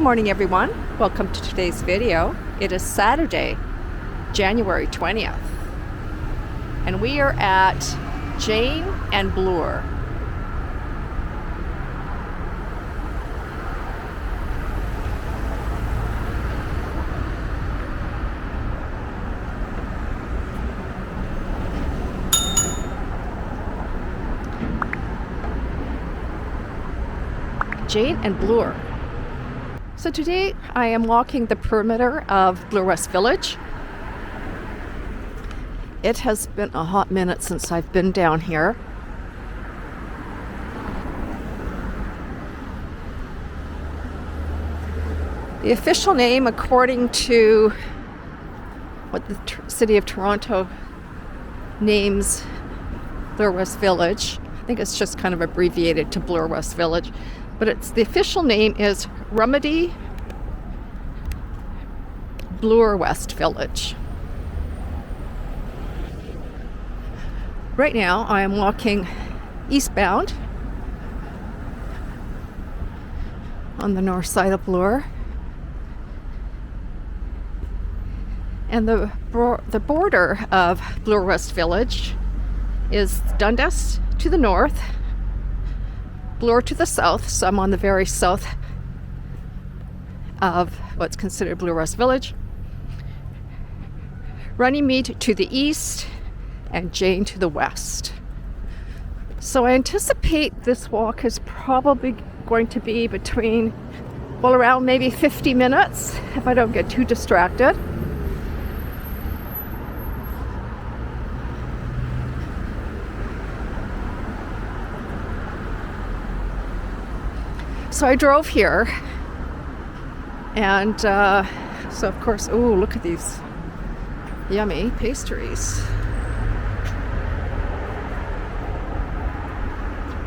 Good morning, everyone. Welcome to today's video. It is Saturday, January 20th, and we are at Jane and Bloor. Jane and Bloor. So today I am walking the perimeter of Bloor West Village. It has been a hot minute since I've been down here. The official name, according to what the City of Toronto names Bloor West Village, I think it's just kind of abbreviated to Bloor West Village, but the official name is Runnymede Bloor West Village. Right now I am walking eastbound on the north side of Bloor, and the border of Bloor West Village is Dundas to the north, Bloor to the south, so I'm on the very south of what's considered Bloor West Village, Runnymede to the east, and Jane to the west. So I anticipate this walk is probably going to be between, well, around maybe 50 minutes if I don't get too distracted. So I drove here, and so of course, oh, look at these yummy pastries.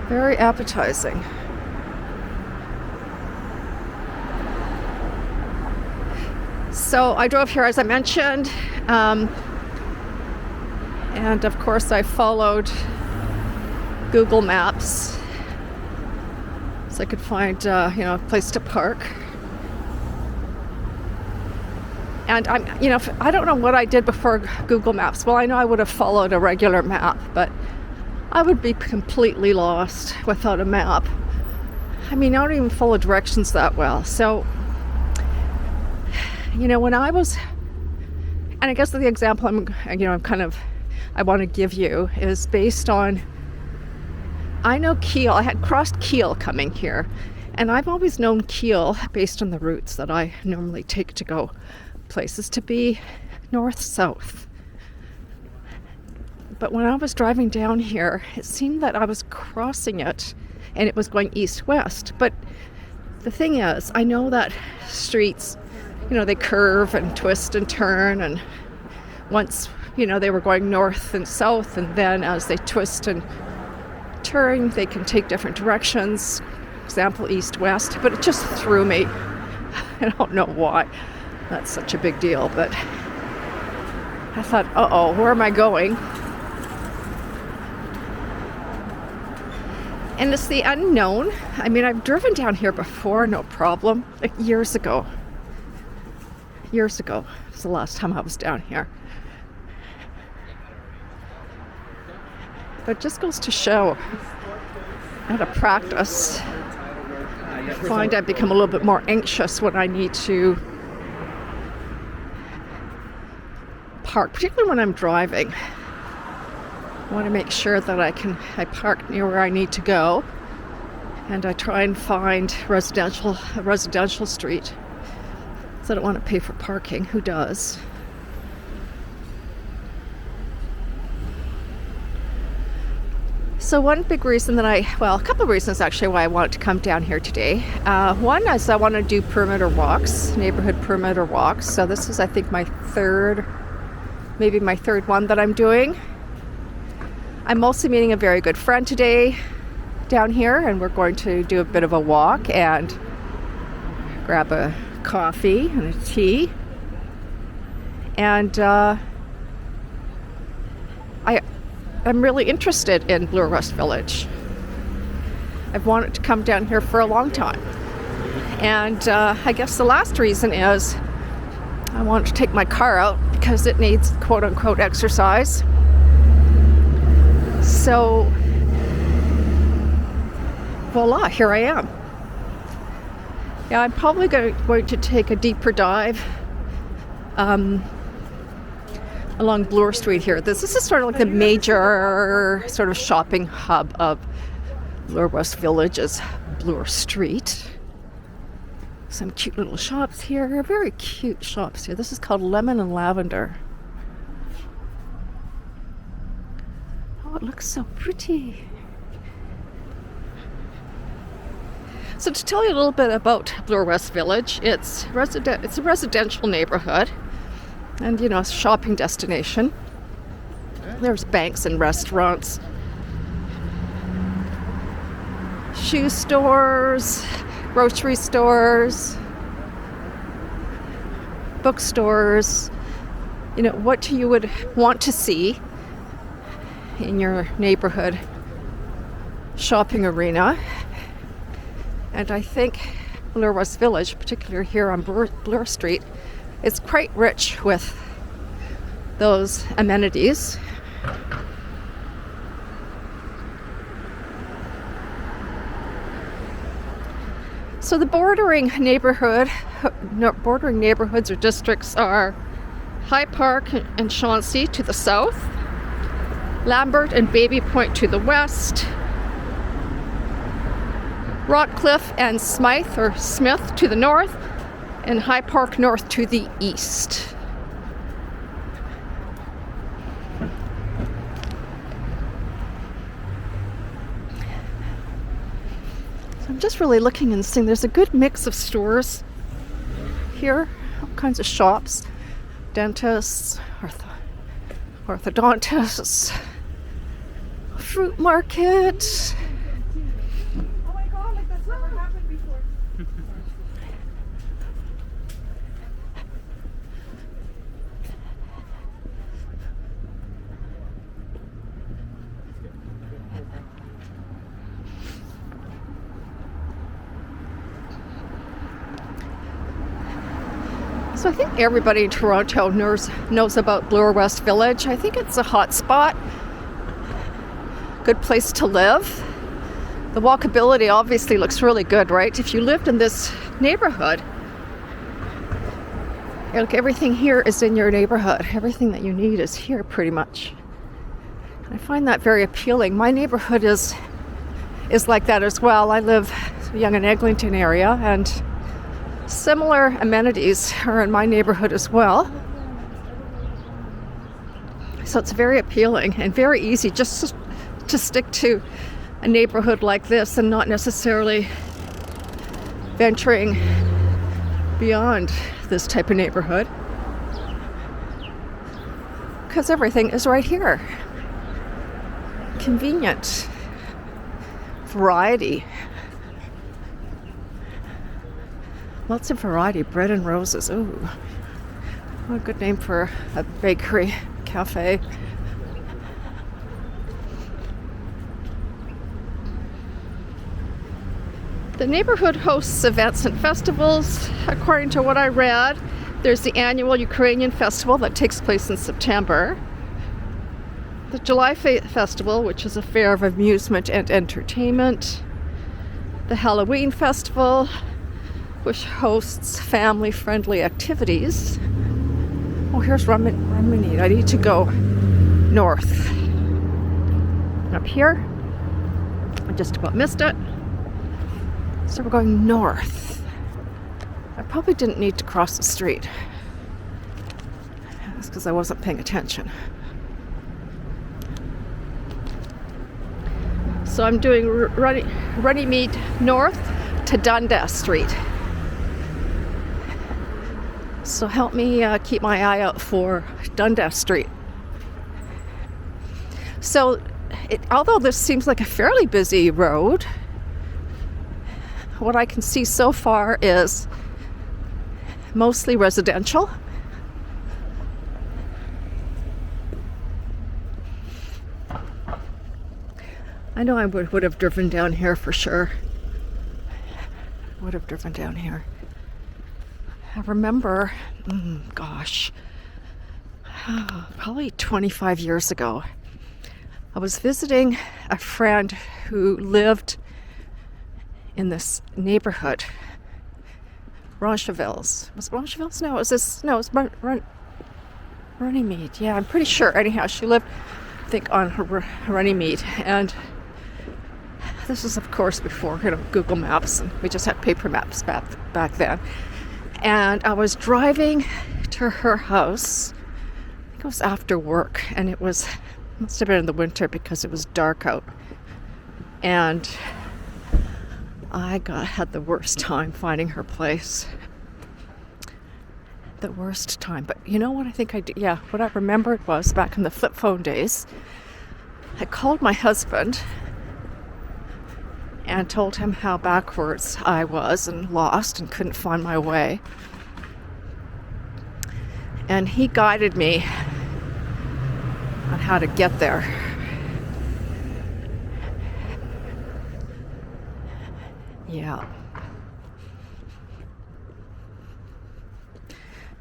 Very appetizing. So I drove here, as I mentioned, and of course I followed Google Maps so I could find a place to park. And I don't know what I did before Google Maps. Well, I know I would have followed a regular map, but I would be completely lost without a map. I mean, I don't even follow directions that well. So, when I was, and I guess the example I want to give you is based on, I know Kiel. I had crossed Kiel coming here, and I've always known Kiel based on the routes that I normally take to go places to be north-south. But when I was driving down here, it seemed that I was crossing it and it was going east-west. But the thing is, I know that streets, they curve and twist and turn, and once, they were going north and south, and then as they twist and turn, they can take different directions, example east-west, but it just threw me. I don't know why that's such a big deal, but I thought, where am I going? And it's the unknown. I mean, I've driven down here before, no problem, like years ago. Years ago was the last time I was down here. But it just goes to show how to practice. I find I become a little bit more anxious when I need to park, particularly when I'm driving. I want to make sure that I park near where I need to go, and I try and find a residential street. So I don't want to pay for parking. Who does? So one big reason a couple of reasons actually why I wanted to come down here today. One is I want to do perimeter walks, neighborhood perimeter walks. So this is, I think, my third one that I'm doing. I'm also meeting a very good friend today down here, and we're going to do a bit of a walk and grab a coffee and a tea. And I'm really interested in Bloor West Village. I've wanted to come down here for a long time. And I guess the last reason is I want to take my car out because it needs quote-unquote exercise. So, voila, here I am. Yeah, I'm probably going to take a deeper dive along Bloor Street here. This is sort of like the major sort of shopping hub of Bloor West Village is Bloor Street. Some cute little shops here, very cute shops here. This is called Lemon and Lavender. Oh, it looks so pretty. So to tell you a little bit about Bloor West Village, it's a residential neighborhood and, you know, a shopping destination. There's banks and restaurants, shoe stores, grocery stores, bookstores, you know, what you would want to see in your neighborhood shopping arena. And I think Bloor West Village, particularly here on Bloor Street, is quite rich with those amenities. So the bordering neighborhoods or districts are High Park and Chauncey to the south, Lambert and Baby Point to the west, Rockcliffe and Smith to the north, and High Park North to the east. So I'm just really looking and seeing there's a good mix of stores here, all kinds of shops, dentists, orthodontists, fruit market. So I think everybody in Toronto knows about Bloor West Village. I think it's a hot spot, good place to live. The walkability obviously looks really good, right? If you lived in this neighborhood, like everything here is in your neighborhood. Everything that you need is here pretty much. I find that very appealing. My neighborhood is like that as well. I live in the Yonge and Eglinton area, and similar amenities are in my neighborhood as well. So it's very appealing and very easy just to stick to a neighborhood like this and not necessarily venturing beyond this type of neighborhood, because everything is right here. Convenient. Variety. Lots of variety. Bread and Roses. Ooh. What a good name for a bakery, cafe. The neighborhood hosts events and festivals. According to what I read, there's the annual Ukrainian festival that takes place in September. The July Festival, which is a fair of amusement and entertainment. The Halloween Festival, which hosts family-friendly activities. Oh, here's Runnymede. I need to go north. Up here. I just about missed it. So we're going north. I probably didn't need to cross the street. That's because I wasn't paying attention. So I'm doing Runnymede North to Dundas Street. So help me keep my eye out for Dundas Street. So although this seems like a fairly busy road, what I can see so far is mostly residential. I know I would have driven down here for sure. would have driven down here. I remember, probably 25 years ago, I was visiting a friend who lived in this neighborhood, Ronchevilles. Was it Ronchevilles? No, it was Runnymede. Yeah, I'm pretty sure. Anyhow, she lived, I think, on Runnymede. And this was, of course, before, Google Maps, and we just had paper maps back then. And I was driving to her house. I think it was after work, and it must have been in the winter because it was dark out. And I had the worst time finding her place. The worst time. But you know what I think I did? Yeah, what I remembered was back in the flip phone days, I called my husband and told him how backwards I was and lost and couldn't find my way. And he guided me on how to get there. Yeah.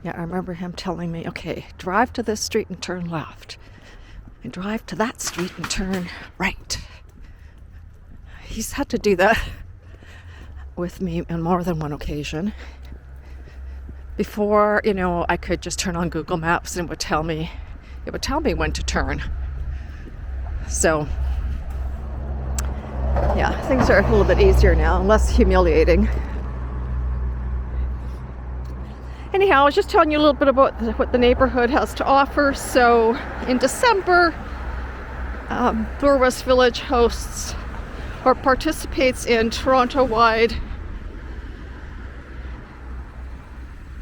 Yeah, I remember him telling me, okay, drive to this street and turn left. And drive to that street and turn right. He's had to do that with me on more than one occasion. Before, I could just turn on Google Maps and it would tell me when to turn. So, yeah, things are a little bit easier now, less humiliating. Anyhow, I was just telling you a little bit about what the neighborhood has to offer. So, in December, Bloor West Village hosts or participates in Toronto-wide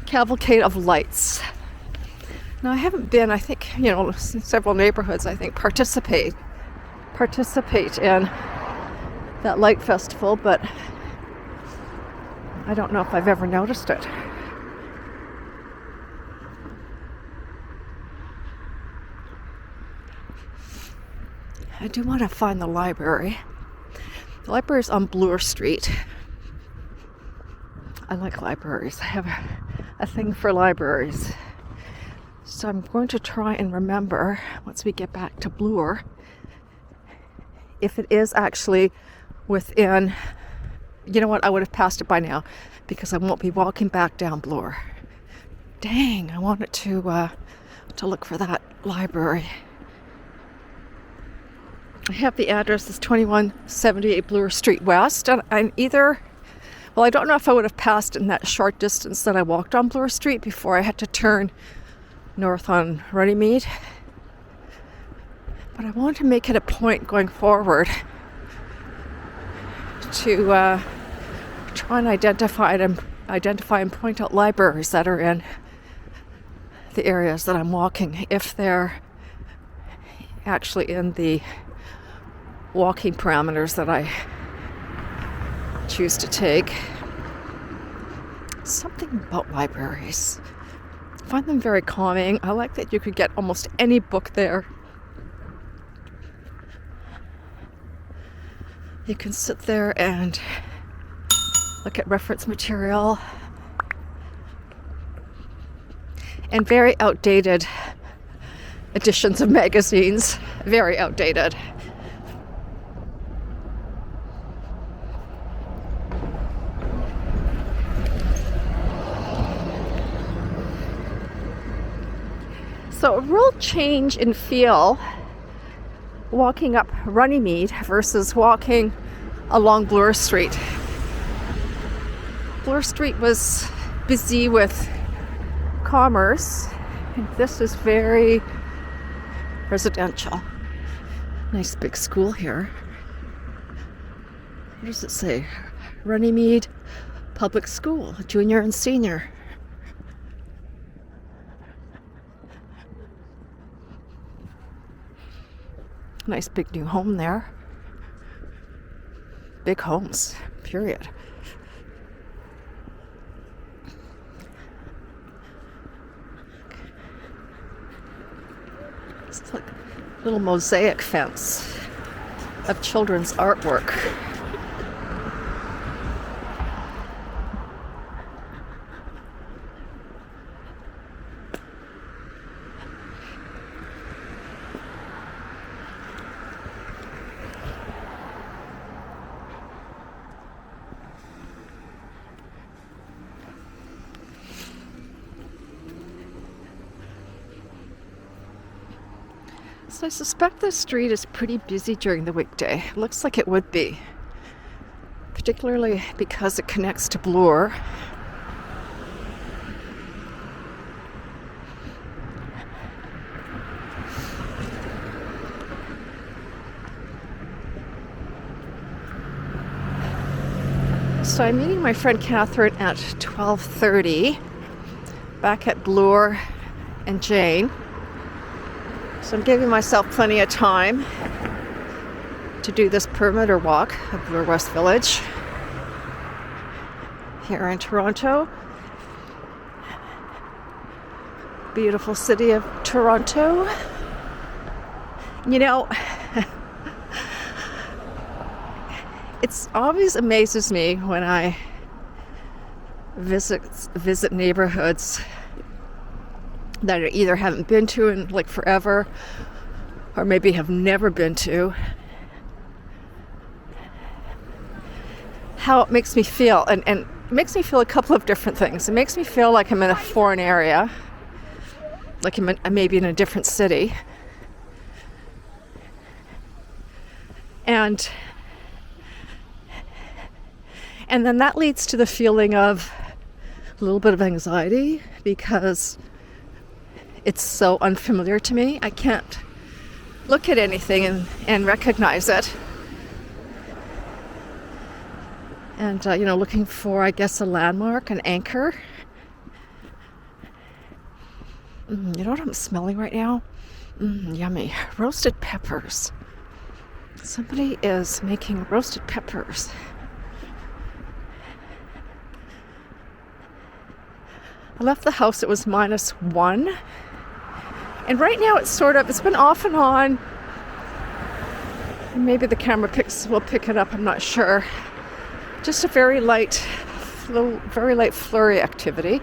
Cavalcade of Lights. Now, I haven't been, I think, several neighborhoods, I think, participate in that light festival, but I don't know if I've ever noticed it. I do want to find the library. The library's on Bloor Street. I like libraries. I have a thing for libraries. So I'm going to try and remember, once we get back to Bloor, if it is actually within, I would have passed it by now because I won't be walking back down Bloor. Dang, I wanted to look for that library. I have the address as 2178 Bloor Street West, and I don't know if I would have passed in that short distance that I walked on Bloor Street before I had to turn north on Runnymede. But I want to make it a point going forward to try and identify and point out libraries that are in the areas that I'm walking, if they're actually in the walking parameters that I choose to take. Something about libraries. I find them very calming. I like that you could get almost any book there. You can sit there and look at reference material. And very outdated editions of magazines. Very outdated. So a real change in feel walking up Runnymede versus walking along Bloor Street. Bloor Street was busy with commerce, and this is very residential. Nice big school here. What does it say? Runnymede Public School, junior and senior. Nice big new home there. Big homes, period. It's like a little mosaic fence of children's artwork. So I suspect this street is pretty busy during the weekday. It looks like it would be, particularly because it connects to Bloor. So I'm meeting my friend Catherine at 12:30 back at Bloor and Jane. So I'm giving myself plenty of time to do this perimeter walk of Bloor West Village here in Toronto. Beautiful city of Toronto. You know, it's always amazes me when I visit neighborhoods that I either haven't been to in like forever or maybe have never been to. How it makes me feel, and it makes me feel a couple of different things. It makes me feel like I'm in a foreign area, like I'm maybe in a different city. And then that leads to the feeling of a little bit of anxiety because it's so unfamiliar to me. I can't look at anything and recognize it. And, looking for, I guess, a landmark, an anchor. You know what I'm smelling right now? Yummy. Roasted peppers. Somebody is making roasted peppers. I left the house, it was -1. And right now it's been off and on. Maybe the camera will pick it up, I'm not sure. Just a very light flurry activity.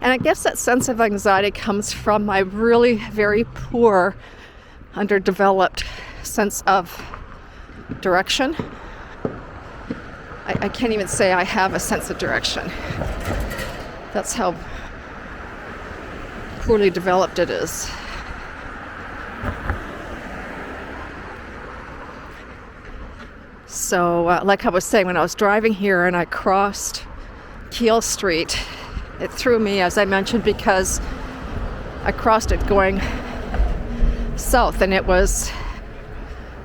And I guess that sense of anxiety comes from my really very poor, underdeveloped sense of direction. I can't even say I have a sense of direction. That's how poorly developed it is. So, like I was saying, when I was driving here and I crossed Keele Street, it threw me, as I mentioned, because I crossed it going south and it was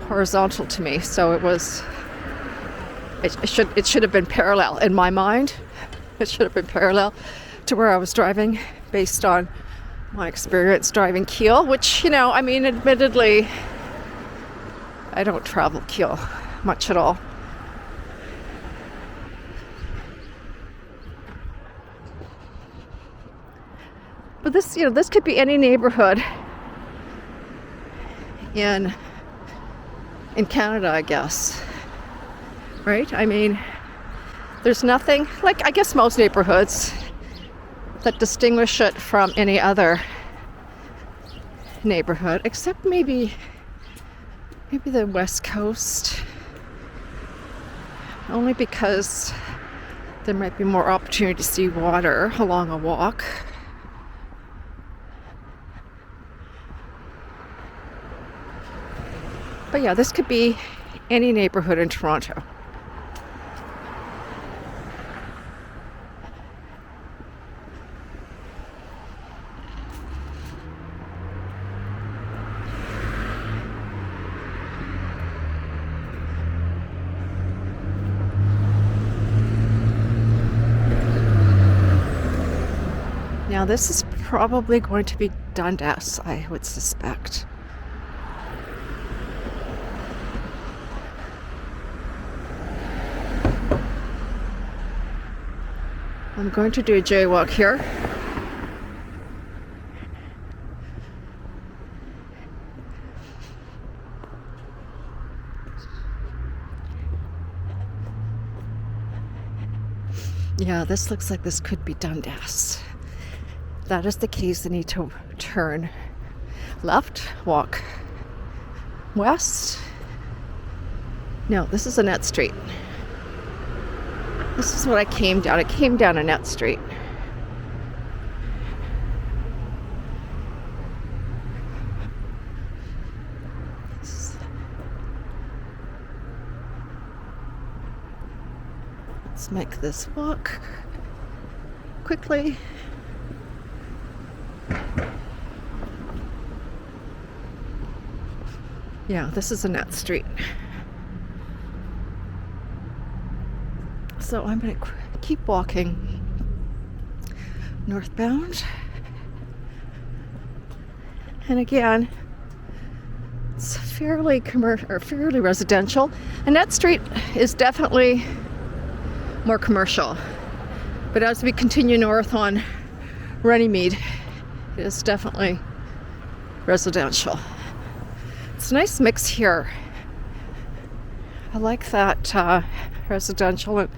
horizontal to me. So it should have been parallel in my mind. It should have been parallel to where I was driving based on my experience driving Keele, which, admittedly, I don't travel Keele much at all. But this could be any neighborhood in Canada, I guess. Right? I mean, there's nothing, like I guess most neighborhoods, that distinguish it from any other neighborhood, except maybe the West Coast. Only because there might be more opportunity to see water along a walk. But yeah, this could be any neighborhood in Toronto. Now this is probably going to be Dundas, I would suspect. I'm going to do a jaywalk here. Yeah, this looks like this could be Dundas. That is the case. I need to turn left, walk west. No, this is Annette Street. This is what I came down. I came down Annette Street. Let's make this walk quickly. Yeah, this is Annette Street. So I'm going to keep walking northbound. And again, it's fairly commercial or fairly residential. Annette Street is definitely more commercial. But as we continue north on Runnymede, it is definitely residential. It's a nice mix here. I like that residential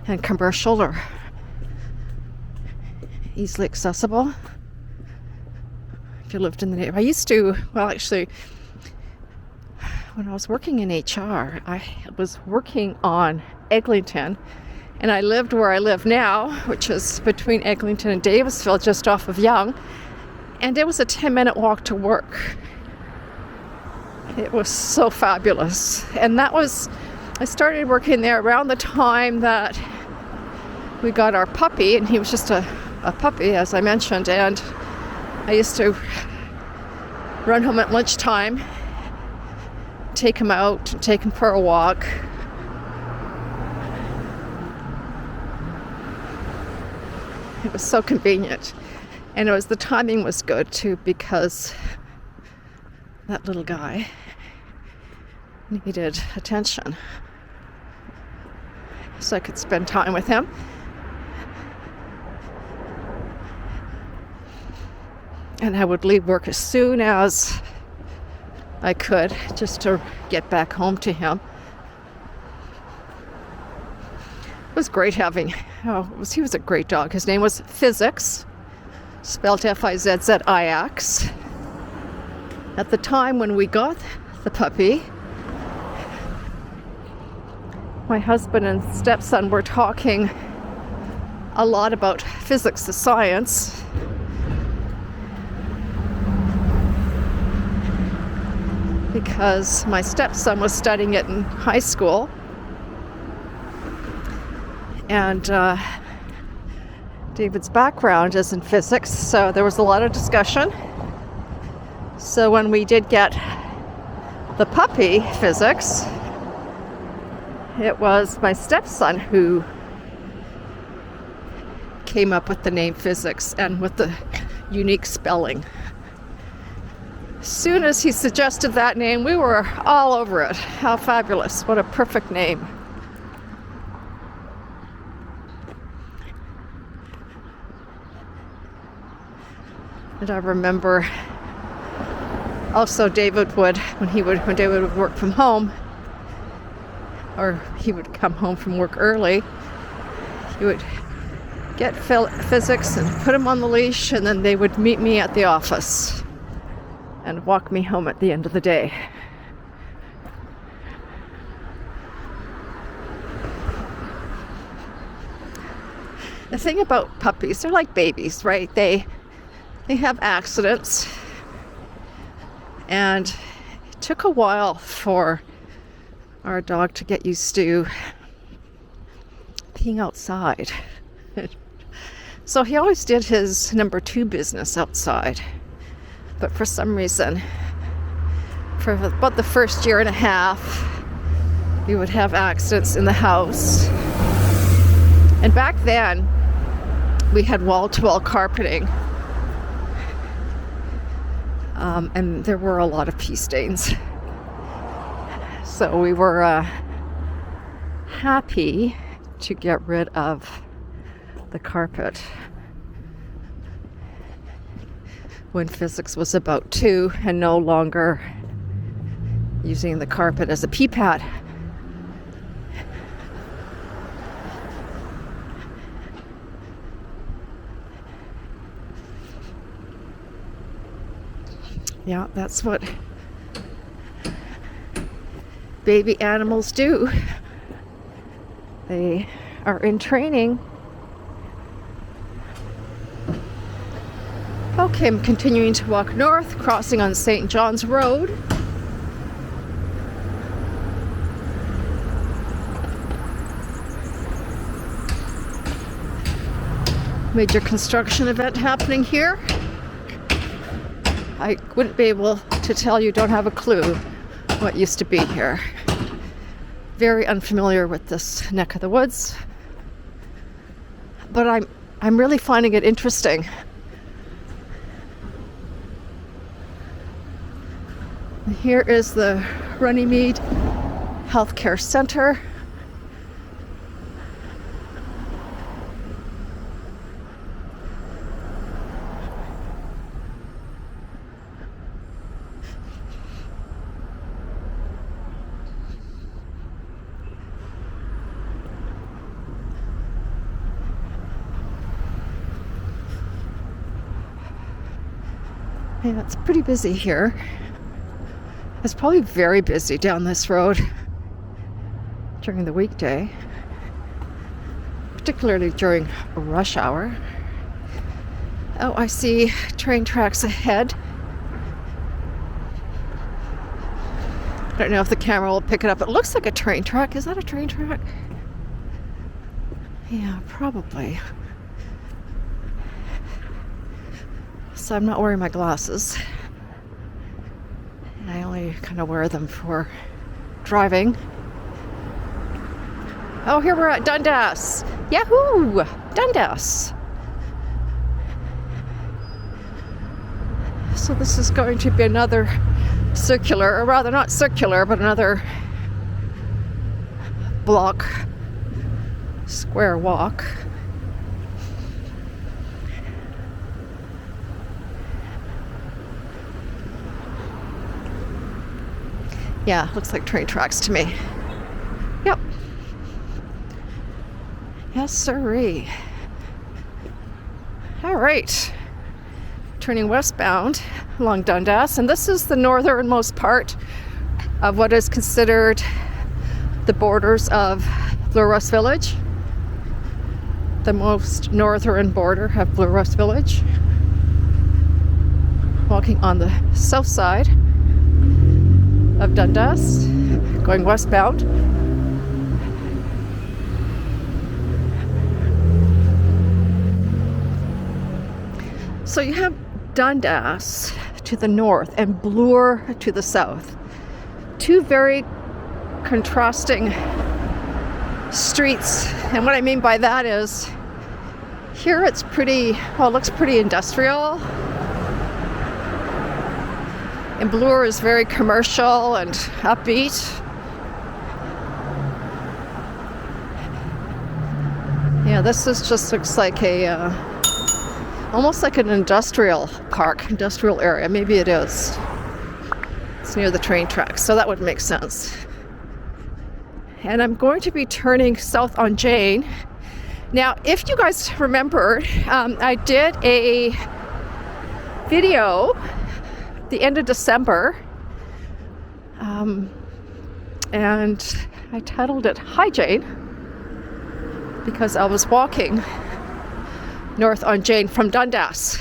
and commercial are easily accessible. If you lived in the neighborhood. I used to, well actually, when I was working in HR, I was working on Eglinton, and I lived where I live now, which is between Eglinton and Davisville, just off of Yonge, and it was a 10-minute walk to work. It was so fabulous. And I started working there around the time that we got our puppy, and he was just a puppy, as I mentioned, and I used to run home at lunchtime, take him out, take him for a walk. It was so convenient. And the timing was good too, because that little guy needed attention. So I could spend time with him. And I would leave work as soon as I could, just to get back home to him. It was great having, he was a great dog. His name was Physics, spelled F-I-Z-Z-I-X. At the time when we got the puppy, my husband and stepson were talking a lot about physics, the science. Because my stepson was studying it in high school. And David's background is in physics, so there was a lot of discussion. So when we did get the puppy, Physics, it was my stepson who came up with the name Physics and with the unique spelling. As soon as he suggested that name, we were all over it. How fabulous. What a perfect name. And I remember also David would, when David would work from home, or he would come home from work early, he would get Physics and put him on the leash, and then they would meet me at the office and walk me home at the end of the day. The thing about puppies, they're like babies, right? They have accidents, and it took a while for our dog to get used to being outside. So he always did his number 2 business outside. But for some reason, for about the first year and a half, we would have accidents in the house. And back then, we had wall-to-wall carpeting. And there were a lot of pee stains. So we were happy to get rid of the carpet when Physics was about 2 and no longer using the carpet as a pee pad. Yeah, that's what baby animals do. They are in training. Okay, I'm continuing to walk north, crossing on St. John's Road. Major construction event happening here. I wouldn't be able to tell you, don't have a clue what used to be here. Very unfamiliar with this neck of the woods, but I'm really finding it interesting. And here is the Runnymede Healthcare Center. Yeah, it's pretty busy here. It's probably very busy down this road during the weekday, particularly during rush hour. Oh, I see train tracks ahead. I don't know if the camera will pick it up. It looks like a train track. Is that a train track? Yeah, probably. So I'm not wearing my glasses. And I only kind of wear them for driving. Oh, here we're at Dundas. Yahoo! Dundas. So this is going to be another circular, or rather not circular, but another block, square walk. Yeah, looks like train tracks to me. Yep. Yes, sirree. All right. Turning westbound along Dundas, and this is the northernmost part of what is considered the borders of Bloor West Village. The most northern border of Bloor West Village. Walking on the south side of Dundas, going westbound. So you have Dundas to the north and Bloor to the south. Two very contrasting streets. And what I mean by that is, here it's pretty, well, it looks pretty industrial. And Bloor is very commercial and upbeat. Yeah, this just looks like a, almost like an industrial park, industrial area. Maybe it is. It's near the train tracks, so that would make sense. And I'm going to be turning south on Jane. Now, if you guys remember, I did a video the end of December, and I titled it Hi Jane, because I was walking north on Jane from Dundas.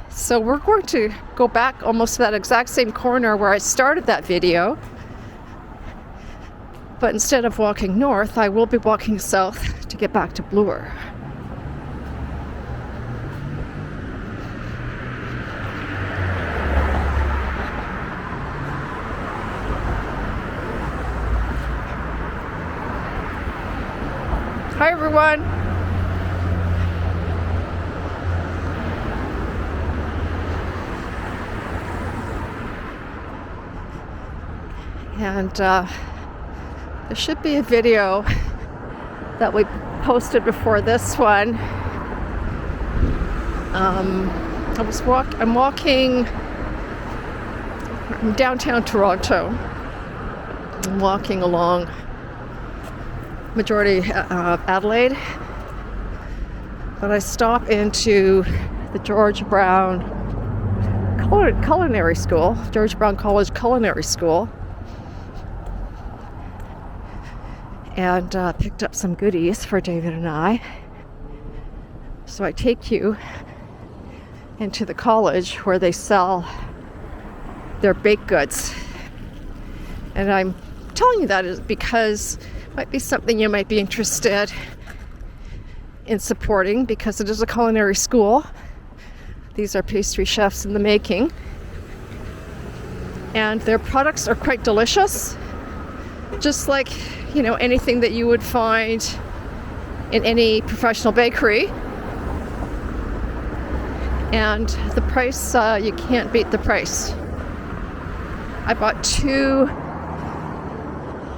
So we're going to go back almost to that exact same corner where I started that video, but instead of walking north, I will be walking south to get back to Bloor. Hi everyone. And there should be a video that we posted before this one. I'm walking downtown Toronto. I'm walking along majority Adelaide, but I stop into the George Brown Culinary School, George Brown College Culinary School, and picked up some goodies for David and I. So I take you into the college where they sell their baked goods. And I'm telling you that is because it might be something you might be interested in supporting, because it is a culinary school. These are pastry chefs in the making. And their products are quite delicious. Just like, you know, anything that you would find in any professional bakery. And the price, you can't beat the price. I bought 2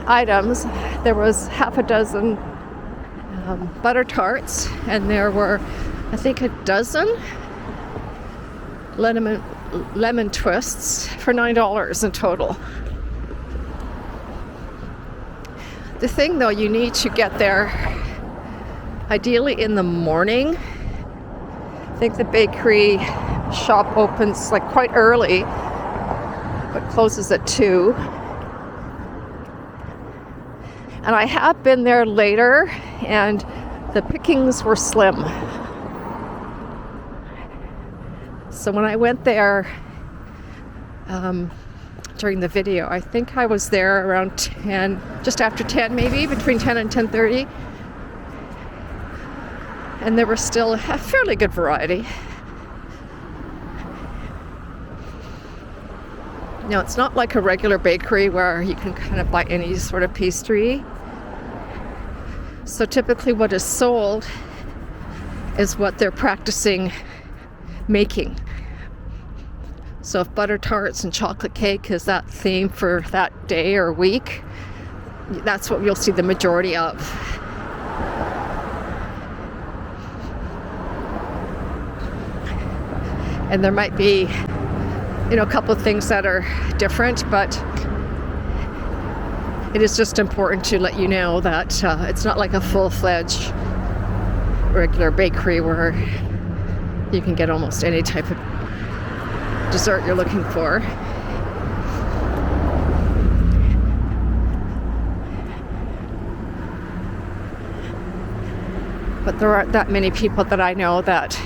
items. There was half a dozen butter tarts, and there were, I think, a dozen lemon twists for $9 in total. The thing, though, you need to get there ideally in the morning. I think the bakery shop opens like quite early, but closes at 2. And I have been there later, and the pickings were slim. So when I went there during the video, I think I was there around 10, just after 10 maybe, between 10 and 10:30. And there was still a fairly good variety. Now, it's not like a regular bakery where you can kind of buy any sort of pastry. So typically what is sold is what they're practicing making. So if butter tarts and chocolate cake is that theme for that day or week, that's what you'll see the majority of. And there might be, you know, a couple of things that are different, but it is just important to let you know that it's not like a full-fledged regular bakery where you can get almost any type of dessert you're looking for. But there aren't that many people that I know that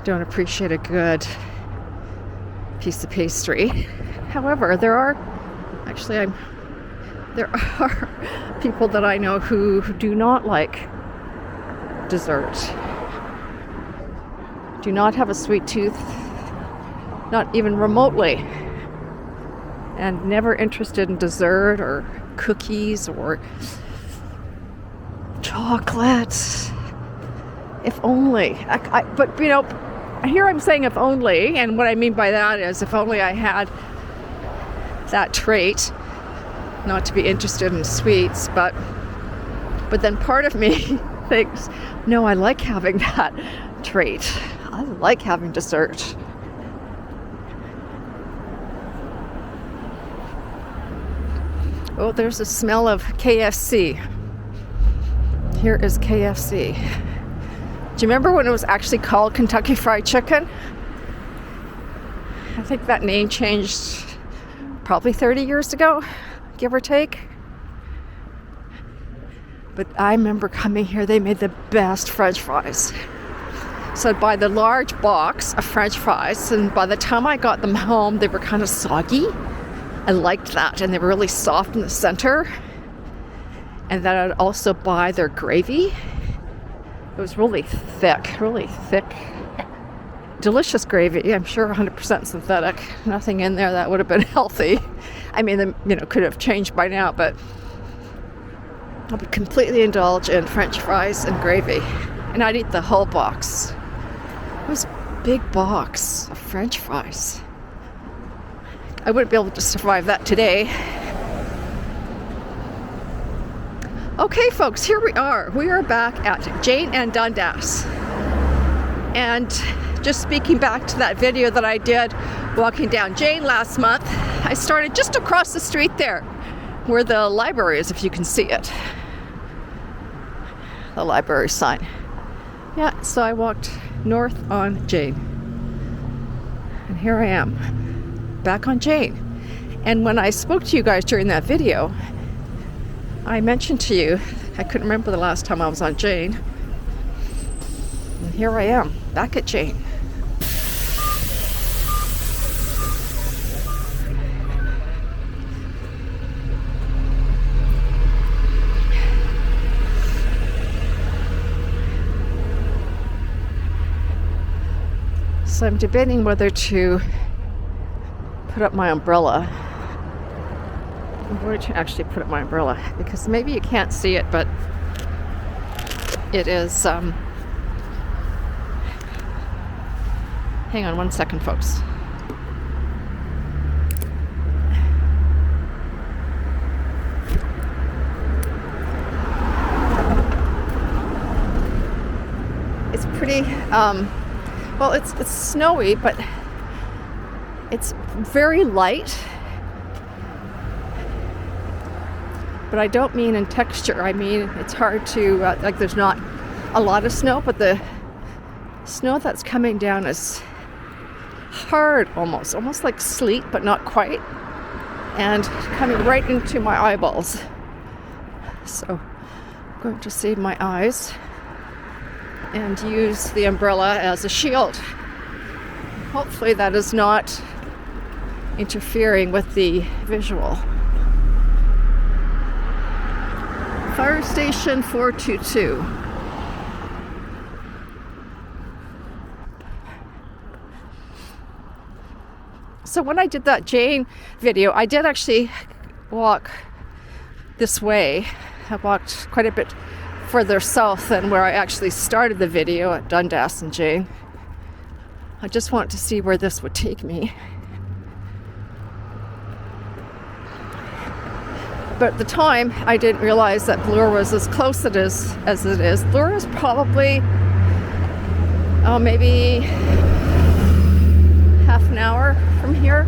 don't appreciate a good piece of pastry. However, there are people that I know who do not like dessert, do not have a sweet tooth, not even remotely, and never interested in dessert or cookies or chocolate. If only. But, you know, here I'm saying if only, and what I mean by that is if only I had that trait, not to be interested in sweets, but then part of me thinks, no, I like having that trait. I like having dessert. Oh, there's a smell of KFC. Here is KFC. Do you remember when it was actually called Kentucky Fried Chicken? I think that name changed probably 30 years ago, give or take. But I remember coming here, they made the best French fries. So I'd buy the large box of French fries, and by the time I got them home, they were kind of soggy. I liked that, and they were really soft in the center. And then I'd also buy their gravy. It was really thick, delicious gravy. I'm sure 100% synthetic. Nothing in there that would have been healthy. I mean, could have changed by now, but I would completely indulge in French fries and gravy. And I'd eat the whole box. It was a big box of French fries. I wouldn't be able to survive that today. Okay, folks, here we are. We are back at Jane and Dundas. And just speaking back to that video that I did walking down Jane last month, I started just across the street there where the library is, if you can see it. The library sign. Yeah, so I walked north on Jane. And here I am, back on Jane. And when I spoke to you guys during that video, I mentioned to you, I couldn't remember the last time I was on Jane. And here I am, back at Jane. So I'm debating whether to put up my umbrella. I'm going to actually put up my umbrella because maybe you can't see it, but it is, hang on one second, folks. It's pretty, well, it's snowy, but it's very light. But I don't mean in texture. I mean, it's hard to, like there's not a lot of snow, but the snow that's coming down is hard almost like sleet, but not quite. And coming right into my eyeballs. So I'm going to save my eyes and use the umbrella as a shield. Hopefully that is not interfering with the visual. Fire Station 422. So when I did that Jane video, I did actually walk this way. I walked quite a bit further south than where I actually started the video at Dundas and Jane. I just wanted to see where this would take me. But at the time, I didn't realize that Bloor was as close as it is. Bloor is probably, maybe half an hour from here.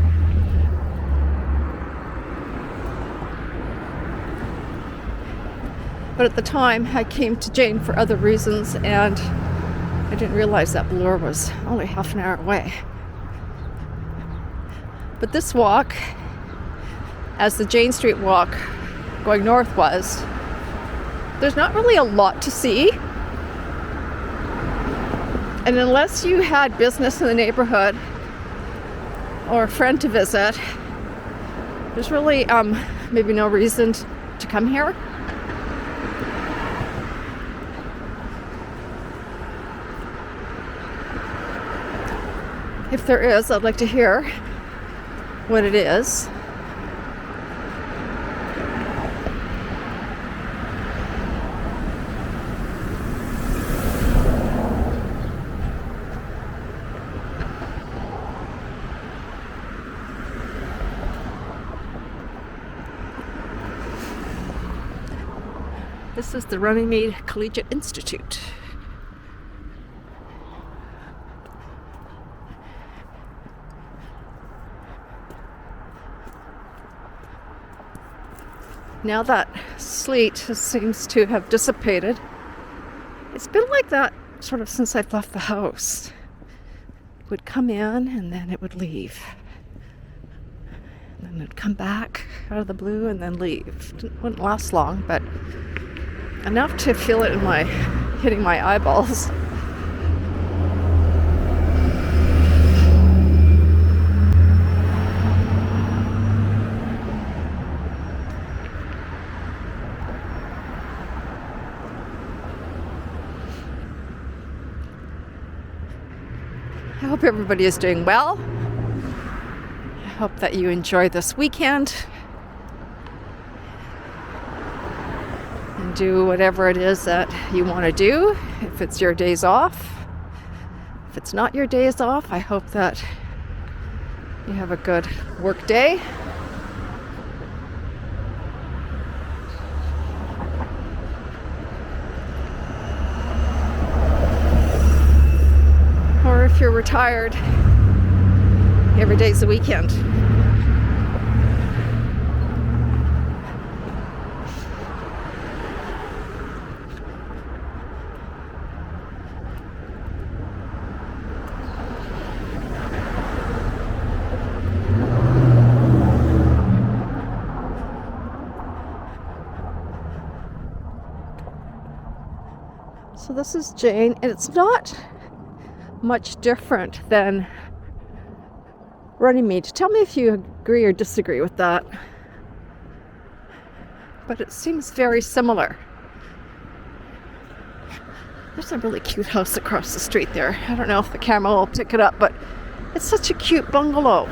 But at the time, I came to Jane for other reasons, and I didn't realize that Bloor was only half an hour away. But this walk, as the Jane Street walk going north was, there's not really a lot to see. And unless you had business in the neighborhood or a friend to visit, there's really maybe no reason to come here. If there is, I'd like to hear what it is. This is the Runnymede Collegiate Institute. Now that sleet seems to have dissipated. It's been like that sort of since I've left the house. It would come in and then it would leave. And then it'd come back out of the blue and then leave. It wouldn't last long, but enough to feel it in hitting my eyeballs. I hope everybody is doing well. I hope that you enjoy this weekend and do whatever it is that you want to do. If it's your days off, if it's not your days off, I hope that you have a good work day. Or if you're retired, every day's a weekend. So this is Jane, and it's not much different than Runnymede. Tell me if you agree or disagree with that. But it seems very similar. There's a really cute house across the street there. I don't know if the camera will pick it up, but it's such a cute bungalow.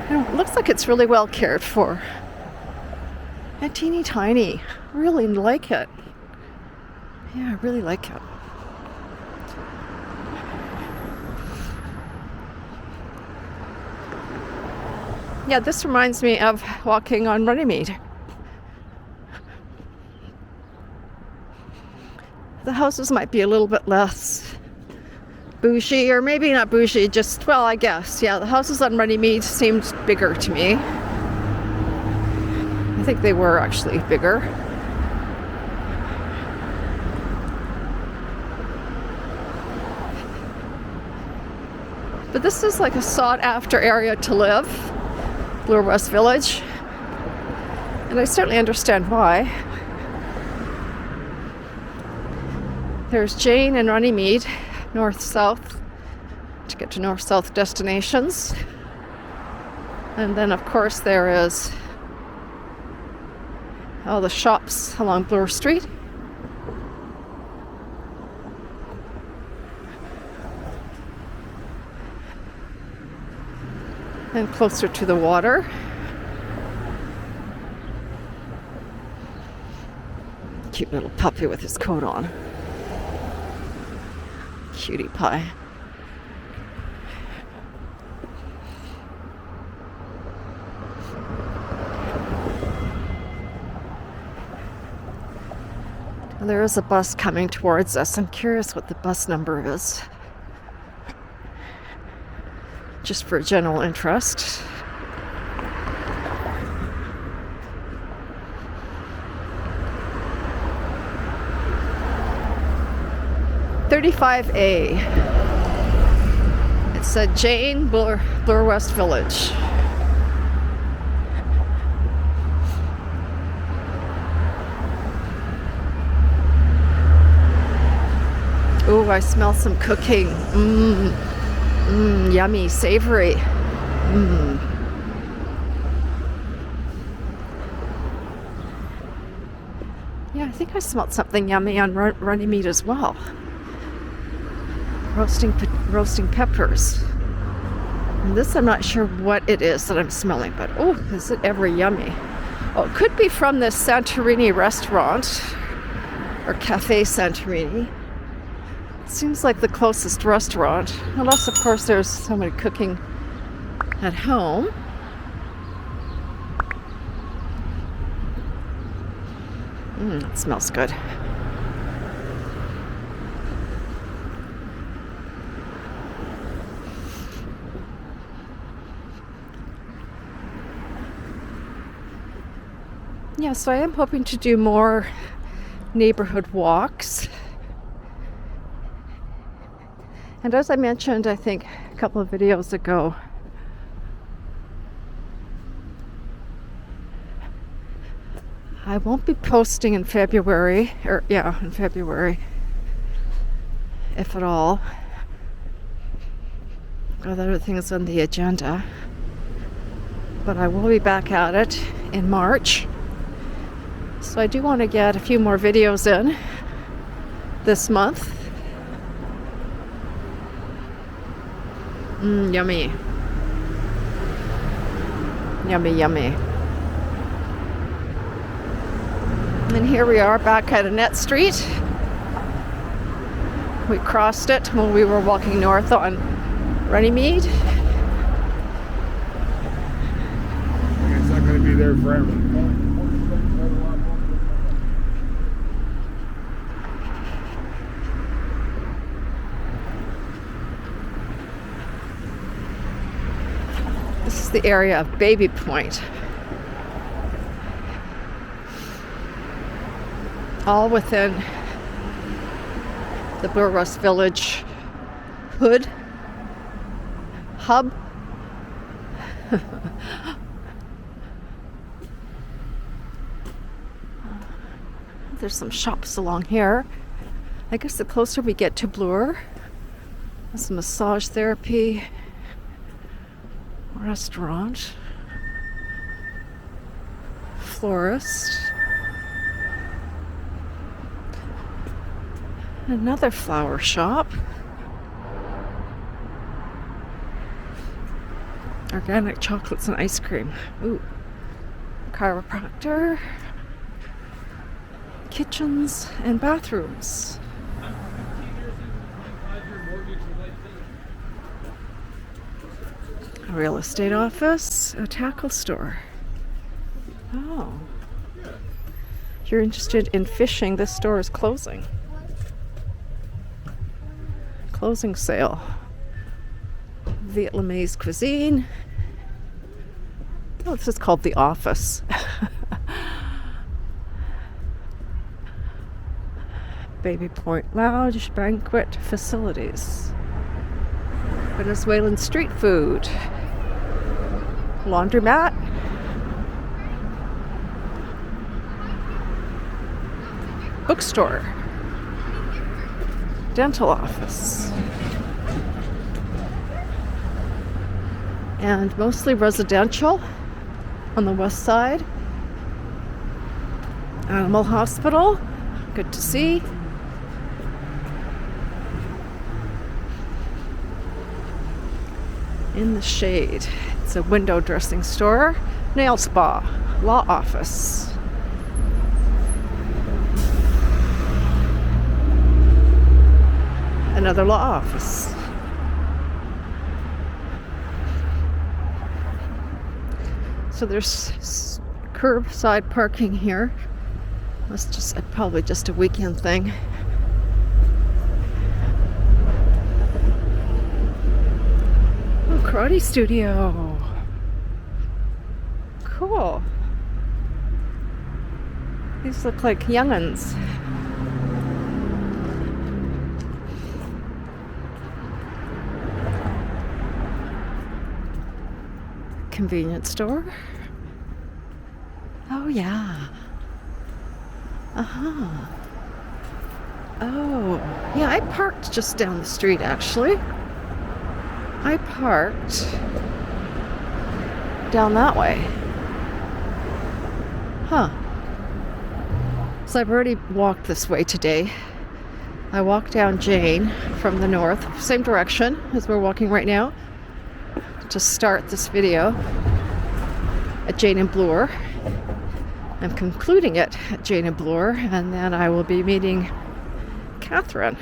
And it looks like it's really well cared for. And teeny tiny. Really like it. Yeah, I really like it. Yeah, this reminds me of walking on Runnymede. The houses might be a little bit less bougie, or maybe not bougie, just, well, I guess. Yeah, the houses on Runnymede seemed bigger to me. I think they were actually bigger. But this is like a sought-after area to live, Bloor West Village. And I certainly understand why. There's Jane and Runnymede, north-south, to get to north-south destinations. And then, of course, there is all the shops along Bloor Street. And closer to the water. Cute little puppy with his coat on. Cutie pie. There is a bus coming towards us. I'm curious what the bus number is. Just for general interest. (35A). It said Jane, Bloor West Village. Ooh, I smell some cooking. Yummy, savory. Yeah, I think I smelled something yummy on Runnymede as well. Roasting peppers. And this, I'm not sure what it is that I'm smelling, but oh, is it ever yummy? Oh, it could be from this Santorini restaurant, or Cafe Santorini. Seems like the closest restaurant, unless of course there's somebody cooking at home. It smells good. Yeah, so I am hoping to do more neighborhood walks. And as I mentioned, I think a couple of videos ago, I won't be posting in February, in February, if at all. Got other things on the agenda. But I will be back at it in March. So I do want to get a few more videos in this month. Yummy. Yummy, yummy. And here we are back at Annette Street. We crossed it when we were walking north on Runnymede. It's not going to be there forever. This is the area of Baby Point. All within the Bloor West Village hub. There's some shops along here. I guess the closer we get to Bloor, there's a massage therapy restaurant, florist, another flower shop, organic chocolates and ice cream. Ooh, chiropractor, kitchens and bathrooms. A real estate office, a tackle store. Oh. If you're interested in fishing, this store is closing. Closing sale. Vietnamese cuisine. Oh, this is called The Office. Baby Point Lounge, banquet facilities. Venezuelan street food. Laundromat. Bookstore. Dental office. And mostly residential on the west side. Animal hospital. Good to see. In the shade. It's a window dressing store, nail spa, law office. Another law office. So there's curbside parking here. That's just probably just a weekend thing. Karate studio. Cool. These look like young'uns. Convenience store. Oh yeah. Uh-huh. Oh, yeah, I parked just down the street actually. I parked down that way. Huh. So I've already walked this way today. I walked down Jane from the north, same direction as we're walking right now, to start this video at Jane and Bloor. I'm concluding it at Jane and Bloor, and then I will be meeting Catherine,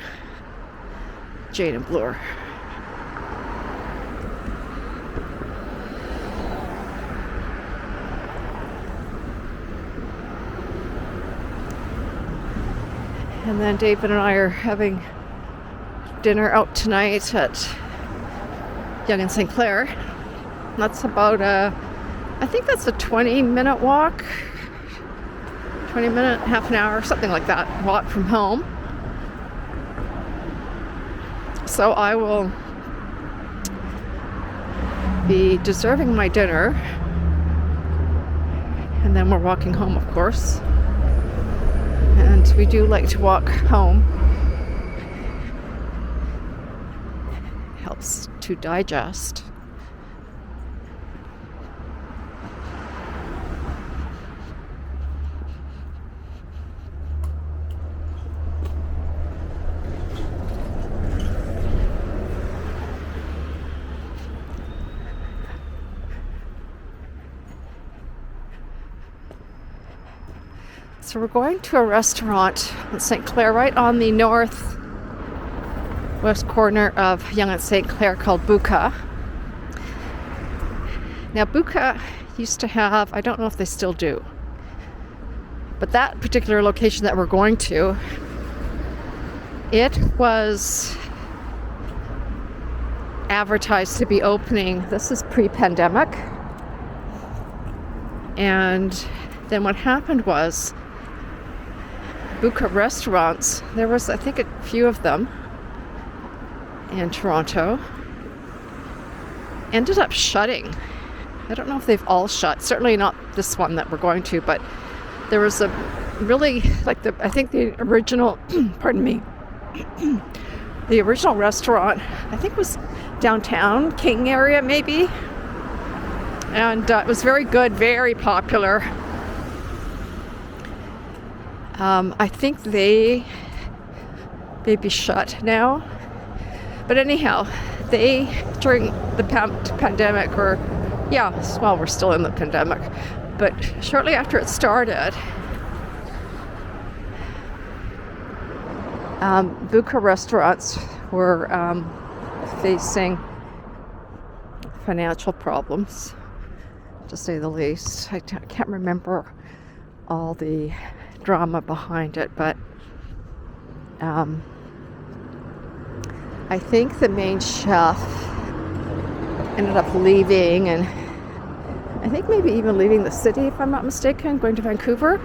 Jane and Bloor. And then David and I are having dinner out tonight at Yonge and St. Clair. That's about I think that's a 20-minute walk. 20-minute, half an hour, something like that, walk from home. So I will be deserving my dinner. And then we're walking home, of course. And we do like to walk home. Helps to digest. So we're going to a restaurant in St. Clair, right on the north west corner of Yonge and St. Clair, called Buka. Now Buka used to have, I don't know if they still do, but that particular location that we're going to, it was advertised to be opening, this is pre-pandemic, and then what happened was Buka restaurants, there was I think a few of them in Toronto, ended up shutting. I don't know if they've all shut, certainly not this one that we're going to, but there was a really like I think the original, pardon me, the original restaurant, I think was downtown, King area maybe. And it was very good, very popular. I think they may be shut now. But anyhow, they, during the pandemic, or well, we're still in the pandemic, but shortly after it started, Buka restaurants were facing financial problems, to say the least. I can't remember all the drama behind it, but I think the main chef ended up leaving, and I think maybe even leaving the city, if I'm not mistaken, going to Vancouver.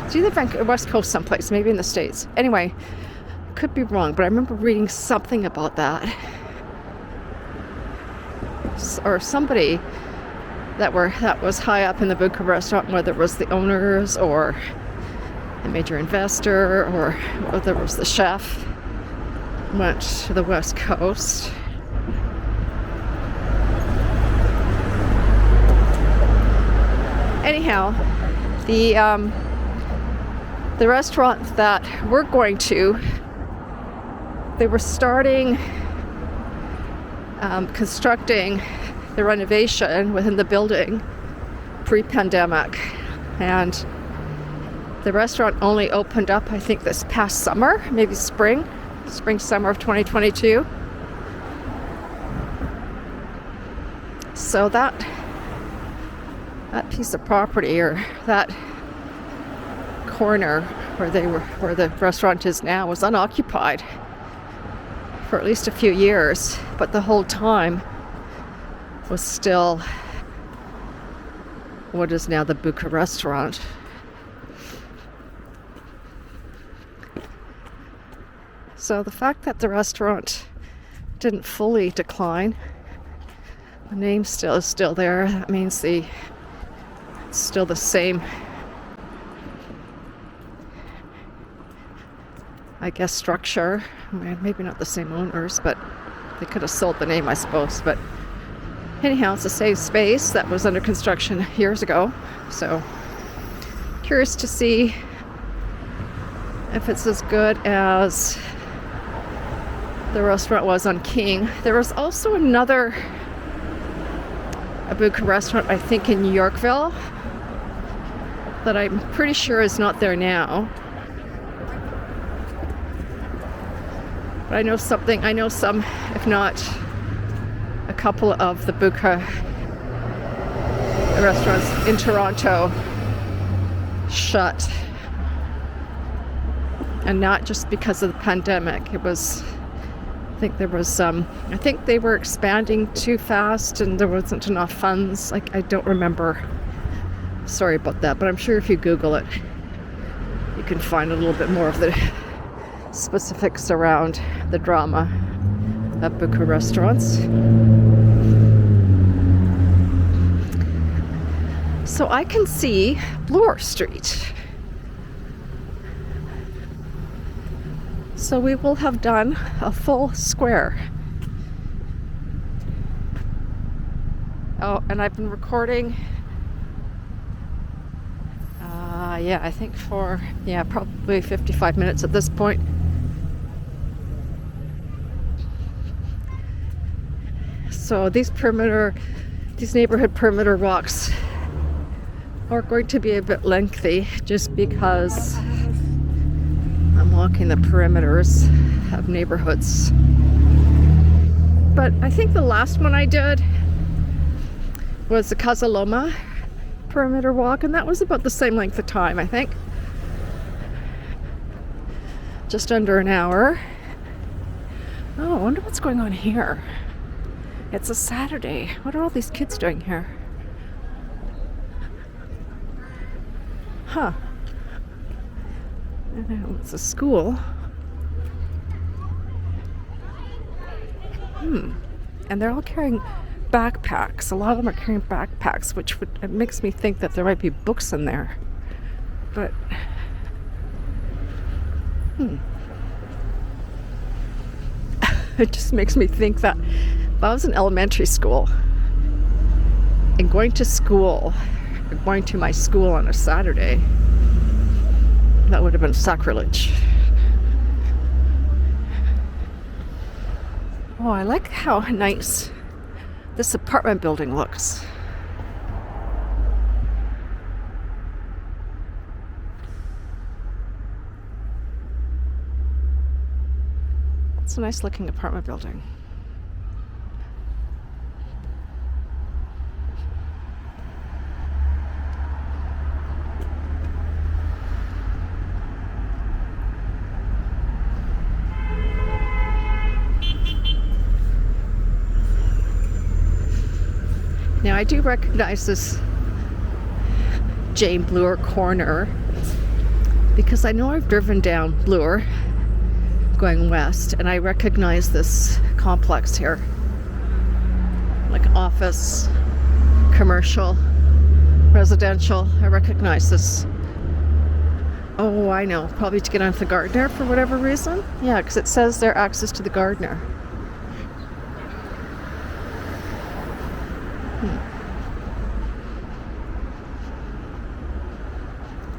It's either West Coast someplace, maybe in the States. Anyway, could be wrong, but I remember reading something about that. Or somebody that was high up in the Buka restaurant, whether it was the owners or a major investor or whether it was the chef, went to the West Coast. Anyhow, the restaurant that we're going to, they were starting constructing the renovation within the building pre-pandemic, and the restaurant only opened up, I think, this past summer, maybe spring, summer of 2022. So that piece of property, or that corner where the restaurant is now, was unoccupied for at least a few years, but the whole time was still what is now the Buka restaurant. So the fact that the restaurant didn't fully decline, the name is still there, that means it's still the same, I guess, structure. Maybe not the same owners, but they could have sold the name, I suppose. But anyhow, it's the same space that was under construction years ago. So curious to see if it's as good as the restaurant was on King. There was also a Buka restaurant, I think, in Yorkville, that I'm pretty sure is not there now. But I know some, if not a couple of the Buka restaurants in Toronto shut. And not just because of the pandemic. I think they were expanding too fast and there wasn't enough funds. Like, I don't remember. Sorry about that, but I'm sure if you Google it, you can find a little bit more of the specifics around the drama at Buka restaurants. So I can see Bloor Street. So we will have done a full square. Oh, and I've been recording, I think for, probably 55 minutes at this point. So these neighborhood perimeter walks are going to be a bit lengthy, just because I'm walking the perimeters of neighborhoods. But I think the last one I did was the Casaloma perimeter walk, and that was about the same length of time, I think. Just under an hour. Oh, I wonder what's going on here. It's a Saturday. What are all these kids doing here? Huh. It's a school. And they're all carrying backpacks. A lot of them are carrying backpacks, it makes me think that there might be books in there. But it just makes me think that if I was in elementary school and going to my school on a Saturday, that would have been sacrilege. Oh, I like how nice this apartment building looks. It's a nice looking apartment building. Now I do recognize this Jane Bloor corner because I know I've driven down Bloor going west and I recognize this complex here, like office, commercial, residential. I recognize this. Oh, I know, probably to get onto the Gardner for whatever reason. Yeah, because it says there access to the Gardner.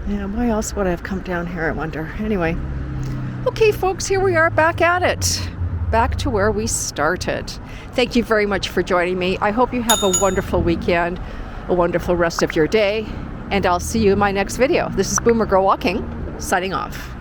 Yeah, why else would I have come down here, I wonder? Anyway. Okay, folks, here we are back at it. Back to where we started. Thank you very much for joining me. I hope you have a wonderful weekend, a wonderful rest of your day, and I'll see you in my next video. This is Boomer Girl Walking, signing off.